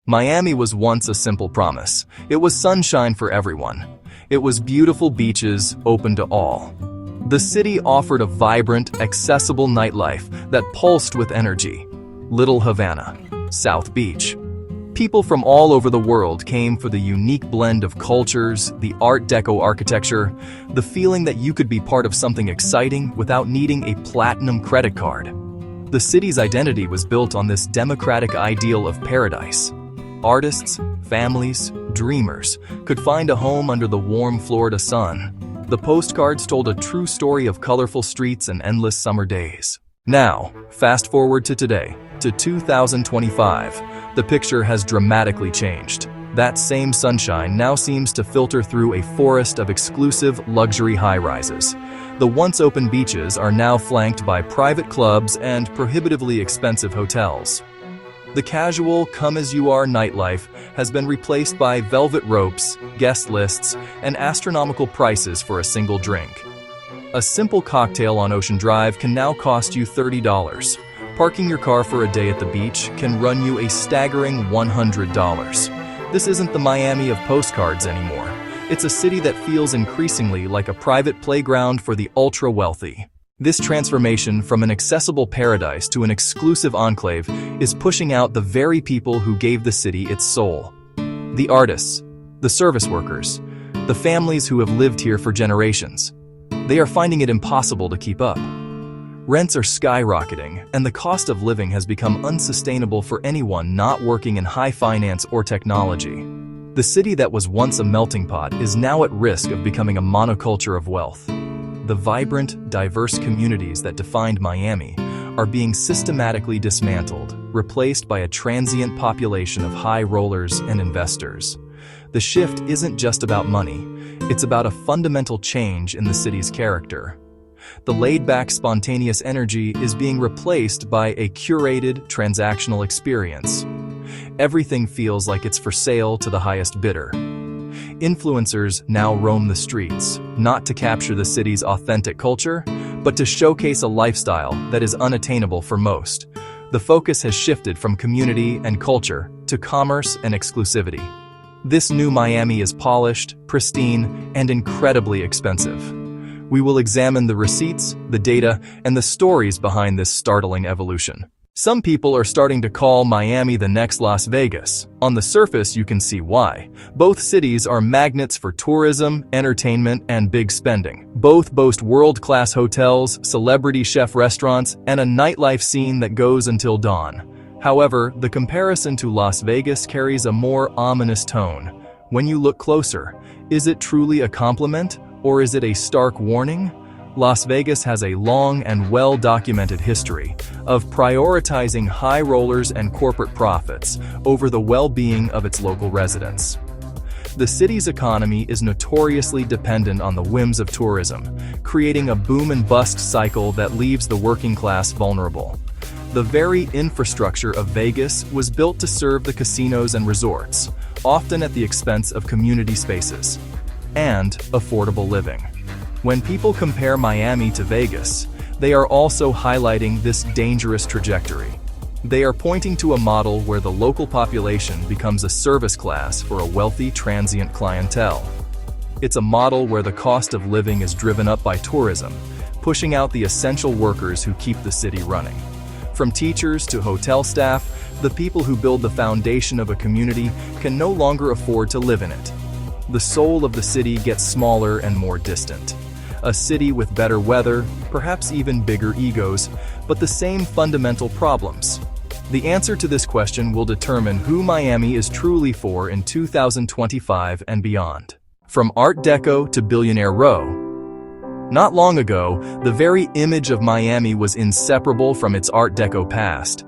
Miami was once a simple promise. It was sunshine for everyone. It was beautiful beaches, open to all. The city offered a vibrant, accessible nightlife that pulsed with energy. Little Havana, South Beach. People from all over the world came for the unique blend of cultures, the Art Deco architecture, the feeling that you could be part of something exciting without needing a platinum credit card. The city's identity was built on this democratic ideal of paradise. Artists, families, dreamers could find a home under the warm Florida sun. The postcards told a true story of colorful streets and endless summer days. Now, fast forward to today, to 2025. The picture has dramatically changed. That same sunshine now seems to filter through a forest of exclusive luxury high-rises. The once open beaches are now flanked by private clubs and prohibitively expensive hotels. The casual, come-as-you-are nightlife has been replaced by velvet ropes, guest lists, and astronomical prices for a single drink. A simple cocktail on Ocean Drive can now cost you $30. Parking your car for a day at the beach can run you a staggering $100. This isn't the Miami of postcards anymore. It's a city that feels increasingly like a private playground for the ultra-wealthy. This transformation from an accessible paradise to an exclusive enclave is pushing out the very people who gave the city its soul. The artists, the service workers, the families who have lived here for generations. They are finding it impossible to keep up. Rents are skyrocketing, and the cost of living has become unsustainable for anyone not working in high finance or technology. The city that was once a melting pot is now at risk of becoming a monoculture of wealth. The vibrant, diverse communities that defined Miami are being systematically dismantled, replaced by a transient population of high rollers and investors. The shift isn't just about money, it's about a fundamental change in the city's character. The laid-back, spontaneous energy is being replaced by a curated, transactional experience. Everything feels like it's for sale to the highest bidder. Influencers now roam the streets, not to capture the city's authentic culture, but to showcase a lifestyle that is unattainable for most. The focus has shifted from community and culture to commerce and exclusivity. This new Miami is polished, pristine, and incredibly expensive. We will examine the receipts, the data, and the stories behind this startling evolution. Some people are starting to call Miami the next Las Vegas. On the surface, you can see why. Both cities are magnets for tourism, entertainment, and big spending. Both boast world-class hotels, celebrity chef restaurants, and a nightlife scene that goes until dawn. However, the comparison to Las Vegas carries a more ominous tone. When you look closer, is it truly a compliment, or is it a stark warning? Las Vegas has a long and well-documented history of prioritizing high rollers and corporate profits over the well-being of its local residents. The city's economy is notoriously dependent on the whims of tourism, creating a boom and bust cycle that leaves the working class vulnerable. The very infrastructure of Vegas was built to serve the casinos and resorts, often at the expense of community spaces and affordable living. When people compare Miami to Vegas, they are also highlighting this dangerous trajectory. They are pointing to a model where the local population becomes a service class for a wealthy transient clientele. It's a model where the cost of living is driven up by tourism, pushing out the essential workers who keep the city running. From teachers to hotel staff, the people who build the foundation of a community can no longer afford to live in it. The soul of the city gets smaller and more distant. A city with better weather, perhaps even bigger egos, but the same fundamental problems. The answer to this question will determine who Miami is truly for in 2025 and beyond. From Art Deco to Billionaire Row. Not long ago, the very image of Miami was inseparable from its Art Deco past.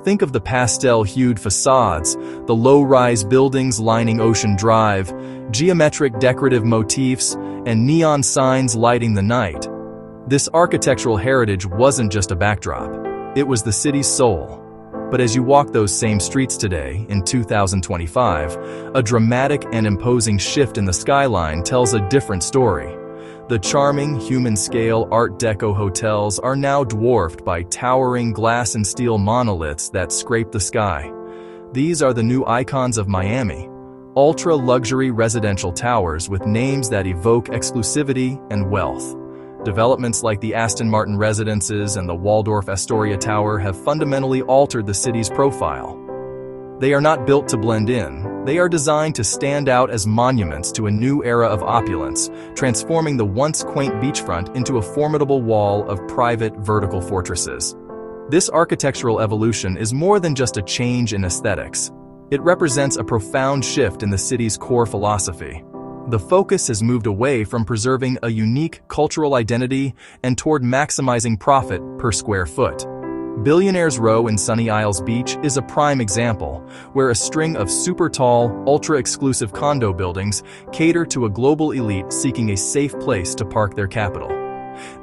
Think of the pastel-hued facades, the low-rise buildings lining Ocean Drive, geometric decorative motifs, and neon signs lighting the night. This architectural heritage wasn't just a backdrop. It was the city's soul. But as you walk those same streets today, in 2025, a dramatic and imposing shift in the skyline tells a different story. The charming, human-scale Art Deco hotels are now dwarfed by towering glass and steel monoliths that scrape the sky. These are the new icons of Miami, ultra-luxury residential towers with names that evoke exclusivity and wealth. Developments like the Aston Martin Residences and the Waldorf Astoria Tower have fundamentally altered the city's profile. They are not built to blend in. They are designed to stand out as monuments to a new era of opulence, transforming the once quaint beachfront into a formidable wall of private vertical fortresses. This architectural evolution is more than just a change in aesthetics. It represents a profound shift in the city's core philosophy. The focus has moved away from preserving a unique cultural identity and toward maximizing profit per square foot. Billionaires Row in Sunny Isles Beach is a prime example, where a string of super-tall, ultra-exclusive condo buildings cater to a global elite seeking a safe place to park their capital.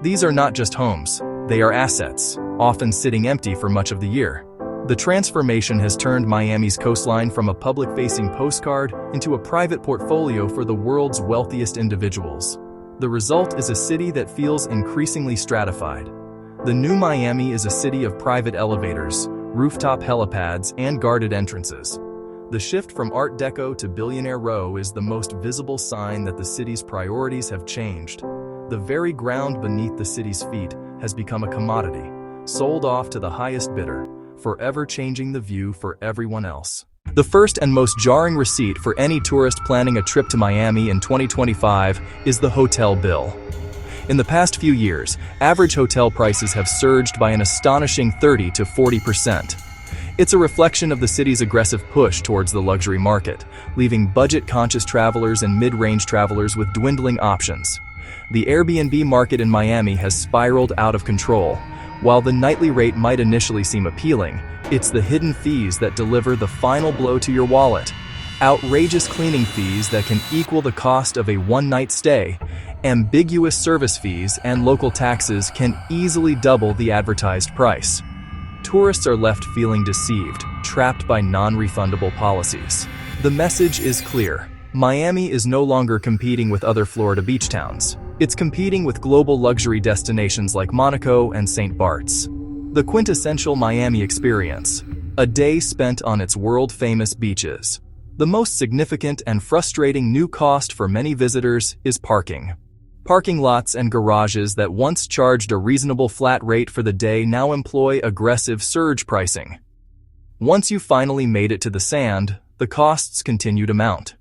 These are not just homes, they are assets, often sitting empty for much of the year. The transformation has turned Miami's coastline from a public-facing postcard into a private portfolio for the world's wealthiest individuals. The result is a city that feels increasingly stratified. The new Miami is a city of private elevators, rooftop helipads, and guarded entrances. The shift from Art Deco to Billionaire Row is the most visible sign that the city's priorities have changed. The very ground beneath the city's feet has become a commodity, sold off to the highest bidder, forever changing the view for everyone else. The first and most jarring receipt for any tourist planning a trip to Miami in 2025 is the hotel bill. In the past few years, average hotel prices have surged by an astonishing 30 to 40%. It's a reflection of the city's aggressive push towards the luxury market, leaving budget-conscious travelers and mid-range travelers with dwindling options. The Airbnb market in Miami has spiraled out of control. While the nightly rate might initially seem appealing, it's the hidden fees that deliver the final blow to your wallet. Outrageous cleaning fees that can equal the cost of a one-night stay, ambiguous service fees, and local taxes can easily double the advertised price. Tourists are left feeling deceived, trapped by non-refundable policies. The message is clear. Miami is no longer competing with other Florida beach towns. It's competing with global luxury destinations like Monaco and St. Bart's. The quintessential Miami experience, a day spent on its world-famous beaches. The most significant and frustrating new cost for many visitors is parking. Parking lots and garages that once charged a reasonable flat rate for the day now employ aggressive surge pricing. Once you finally made it to the sand, the costs continue to mount.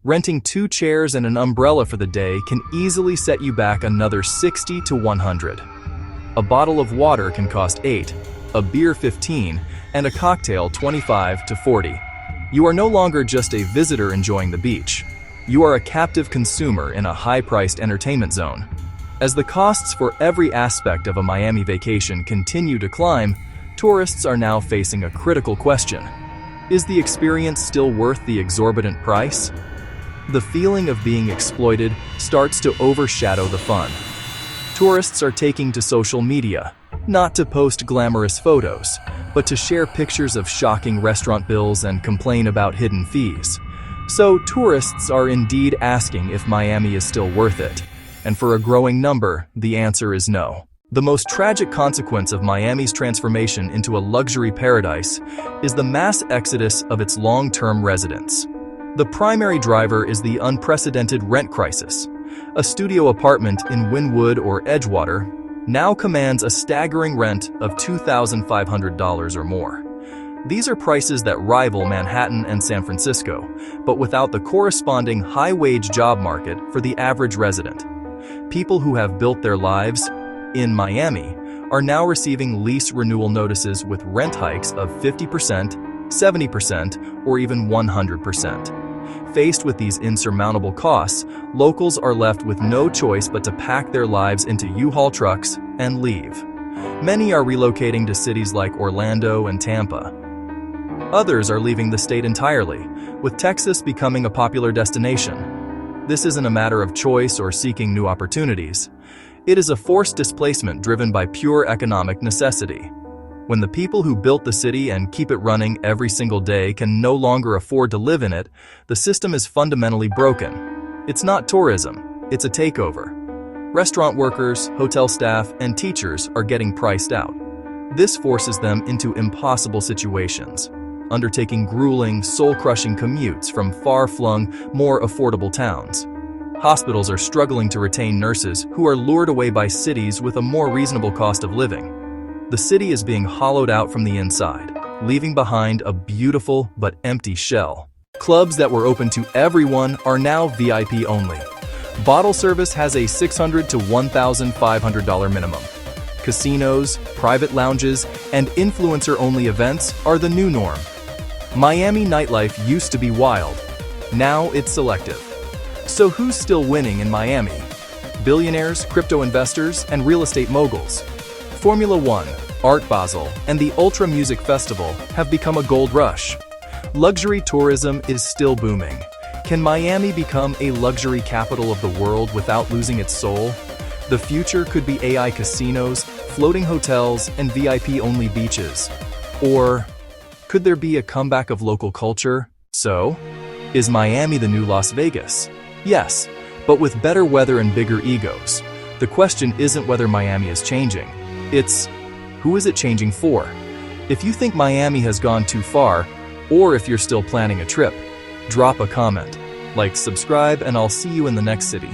Renting 2 chairs and an umbrella for the day can easily set you back another $60 to $100. A bottle of water can cost $8, a beer $15, and a cocktail $25 to $40. You are no longer just a visitor enjoying the beach. You are a captive consumer in a high-priced entertainment zone. As the costs for every aspect of a Miami vacation continue to climb, tourists are now facing a critical question. Is the experience still worth the exorbitant price? The feeling of being exploited starts to overshadow the fun. Tourists are taking to social media, not to post glamorous photos, but to share pictures of shocking restaurant bills and complain about hidden fees. So tourists are indeed asking if Miami is still worth it. And for a growing number, the answer is no. The most tragic consequence of Miami's transformation into a luxury paradise is the mass exodus of its long-term residents. The primary driver is the unprecedented rent crisis. A studio apartment in Wynwood or Edgewater now commands a staggering rent of $2,500 or more. These are prices that rival Manhattan and San Francisco, but without the corresponding high-wage job market for the average resident. People who have built their lives in Miami are now receiving lease renewal notices with rent hikes of 50%, 70%, or even 100%. Faced with these insurmountable costs, locals are left with no choice but to pack their lives into U-Haul trucks and leave. Many are relocating to cities like Orlando and Tampa. Others are leaving the state entirely, with Texas becoming a popular destination. This isn't a matter of choice or seeking new opportunities. It is a forced displacement driven by pure economic necessity. When the people who built the city and keep it running every single day can no longer afford to live in it, the system is fundamentally broken. It's not tourism, it's a takeover. Restaurant workers, hotel staff, and teachers are getting priced out. This forces them into impossible situations. undertaking grueling, soul-crushing commutes from far-flung, more affordable towns. Hospitals are struggling to retain nurses who are lured away by cities with a more reasonable cost of living. The city is being hollowed out from the inside, leaving behind a beautiful but empty shell. Clubs that were open to everyone are now VIP only. Bottle service has a $600 to $1,500 minimum. Casinos, private lounges, and influencer-only events are the new norm. Miami nightlife used to be wild. Now it's selective. So who's still winning in Miami? Billionaires, crypto investors, and real estate moguls. Formula One, Art Basel, and the Ultra Music Festival have become a gold rush. Luxury tourism is still booming. Can Miami become a luxury capital of the world without losing its soul? The future could be AI casinos, floating hotels, and VIP-only beaches. Or could there be a comeback of local culture? So, is Miami the new Las Vegas? Yes, but with better weather and bigger egos. The question isn't whether Miami is changing. It's, who is it changing for? If you think Miami has gone too far, or if you're still planning a trip, drop a comment, like, subscribe, and I'll see you in the next city.